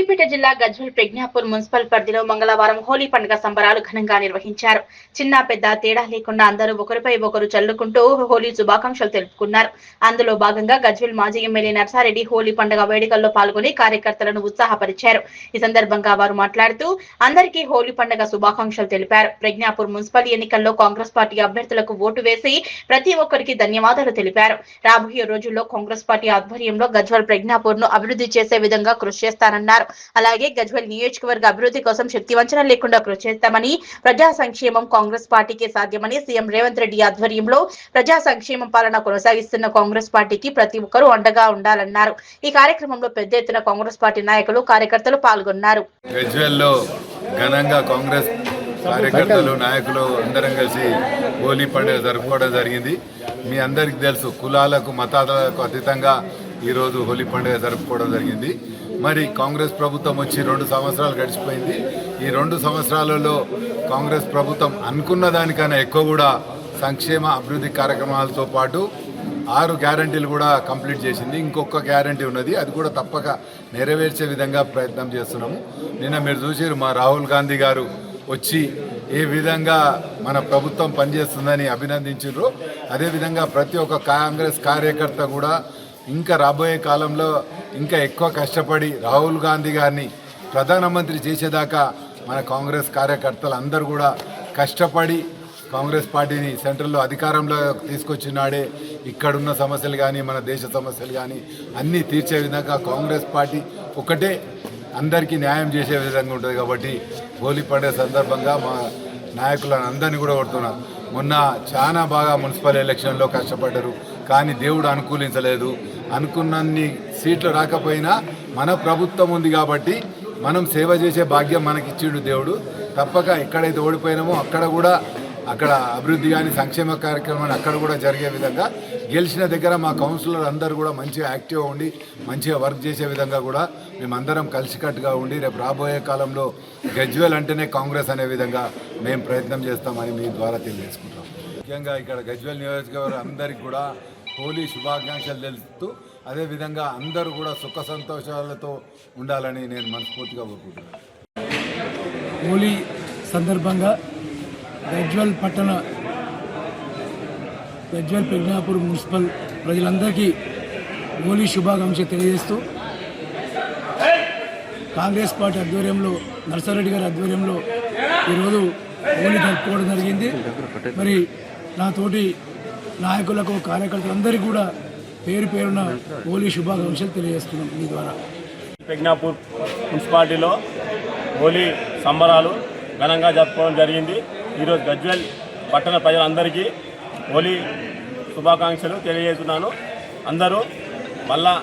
సిద్దిపేట జిల్లా గజ్వేల్ ప్రజ్ఞాపూర్ మున్సిపల్ పరిధిలో మంగళవారం హోలీ పండుగ సంబరాలు ఘనంగా నిర్వహించారు. చిన్న పెద్ద తేడా లేకుండా అందరూ ఒకరిపై ఒకరు చల్లుకుంటూ హోలీ శుభాకాంక్షలు తెలుపుకున్నారు. అందులో భాగంగా గజ్వేల్ మాజీ ఎమ్మెల్యే నర్సారెడ్డి హోలీ పండుగ వేడుకల్లో పాల్గొని కార్యకర్తలను ఉత్సాహపరిచారు. ఈ సందర్భంగా వారు మాట్లాడుతూ అందరికీ హోలీ పండుగ శుభాకాంక్షలు తెలిపారు. ప్రజ్ఞాపూర్ మున్సిపల్ ఎన్నికల్లో కాంగ్రెస్ పార్టీ అభ్యర్థులకు ఓటు వేసి ప్రతి ఒక్కరికి ధన్యవాదాలు తెలిపారు. రాబోయే రోజుల్లో కాంగ్రెస్ పార్టీ ఆధ్వర్యంలో గజ్వేల్ ప్రజ్ఞాపూర్ ను అభివృద్ధి చేసే విధంగా కృషి చేస్తానన్నారు. అలాగే గజ్వేల్ నియోజకవర్గ అభివృద్ధి కోసం శక్తివంచన లేకుండా కృషి చేస్తామని, ప్రజా సంక్షేమం కాంగ్రెస్ పార్టీకి సాధ్యమని సీఎం రేవంత్ రెడ్డి ఆధ్వర్యంలో ప్రజా సంక్షేమం పాలన కొనసాగిస్తున్న కాంగ్రెస్ పార్టీకి ప్రతి ఒక్కరూ అండగా ఉండాలన్నారు. ఈ కార్యక్రమంలో పెద్ద ఎత్తున కాంగ్రెస్ పార్టీ నాయకులు కార్యకర్తలు పాల్గొన్నారు. గజ్వేల్లో ఘనంగా కాంగ్రెస్ కార్యకర్తలు నాయకులు అందరం కలిసి హోలీ పండుగ జరుపుకోవడం జరిగింది. మీ అందరికీ తెలుసు, కులాలకు మతాలకు అతీతంగా ఈరోజు హోలీ పండుగ జరుపుకోవడం జరిగింది. మరి కాంగ్రెస్ ప్రభుత్వం వచ్చి 2 సంవత్సరాలు గడిచిపోయింది. ఈ 2 సంవత్సరాలలో కాంగ్రెస్ ప్రభుత్వం అనుకున్న దానికన్నా ఎక్కువ కూడా సంక్షేమ అభివృద్ధి కార్యక్రమాలతో పాటు 6 గ్యారంటీలు కూడా కంప్లీట్ చేసింది. ఇంకొక గ్యారంటీ ఉన్నది, అది కూడా తప్పక నెరవేర్చే విధంగా ప్రయత్నం చేస్తున్నాము. నిన్న మీరు చూసారు, మా రాహుల్ గాంధీ గారు వచ్చి ఏ విధంగా మన ప్రభుత్వం పనిచేస్తుందని అభినందించారు. అదేవిధంగా ప్రతి ఒక్క కాంగ్రెస్ కార్యకర్త కూడా ఇంకా రాబోయే కాలంలో ఇంకా ఎక్కువ కష్టపడి రాహుల్ గాంధీ గారిని ప్రధానమంత్రి చేసేదాకా మన కాంగ్రెస్ కార్యకర్తలు అందరూ కూడా కష్టపడి కాంగ్రెస్ పార్టీని సెంట్రల్లో అధికారంలో తీసుకొచ్చినాడే ఇక్కడున్న సమస్యలు కానీ మన దేశ సమస్యలు కానీ అన్నీ తీర్చే విధంగా కాంగ్రెస్ పార్టీ ఒకటే అందరికీ న్యాయం చేసే విధంగా ఉంటుంది. కాబట్టి హోలీ పండుగ సందర్భంగా మా నాయకులను అందరినీ కూడా కొడుతున్నాం. మొన్న చాలా బాగా మున్సిపల్ ఎలక్షన్లో కష్టపడ్డారు, కానీ దేవుడు అనుకూలించలేదు. అనుకున్నన్ని సీట్లు రాకపోయినా మన ప్రభుత్వం ఉంది కాబట్టి మనం సేవ చేసే భాగ్యం మనకిచ్చిండు దేవుడు. తప్పక ఎక్కడైతే ఓడిపోయినామో అక్కడ అభివృద్ధి కానీ సంక్షేమ కార్యక్రమాన్ని అక్కడ కూడా జరిగే విధంగా గెలిచిన దగ్గర మా కౌన్సిలర్ అందరూ కూడా మంచిగా యాక్టివ్గా ఉండి మంచిగా వర్క్ చేసే విధంగా కూడా మేమందరం కలిసికట్టుగా ఉండి రేపు రాబోయే కాలంలో గజ్వేల్ అంటేనే కాంగ్రెస్ అనే విధంగా మేము ప్రయత్నం చేస్తామని మీ ద్వారా తెలియజేసుకుంటాం. ముఖ్యంగా ఇక్కడ గజ్వేల్ నియోజకవర్గం అందరికీ కూడా హోలీ శుభాకాంక్షలు తెలుపుతూ అదేవిధంగా అందరూ కూడా సుఖ సంతోషాలతో ఉండాలని నేను మనస్ఫూర్తిగా కోరుకుంటున్నాను. హోలీ సందర్భంగా గజ్వేల్ ప్రజ్ఞాపూర్ మున్సిపల్ ప్రజలందరికీ హోలీ శుభాకాంక్షలు తెలియజేస్తూ కాంగ్రెస్ పార్టీ ఆధ్వర్యంలో నర్సారెడ్డి గారి ఆధ్వర్యంలో ఈరోజు హోలీ జరుపుకోవడం జరిగింది. మరి నా తోటి నాయకులకు కార్యకర్తలందరికీ కూడా పేరు పేరున హోలీ శుభాకాంక్షలు తెలియజేస్తున్నాం మీ ద్వారా. ప్రజ్ఞాపూర్ మున్సిపాలిటీలో హోలీ సంబరాలు ఘనంగా జరుపుకోవడం జరిగింది. ఈరోజు గజ్వేల్ పట్టణ ప్రజలందరికీ హోలీ శుభాకాంక్షలు తెలియజేస్తున్నాను. అందరూ మళ్ళా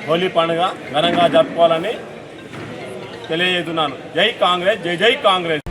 హోలీ పండుగ ఘనంగా జరుపుకోవాలని తెలియజేస్తున్నాను. జై కాంగ్రెస్, జై జై కాంగ్రెస్.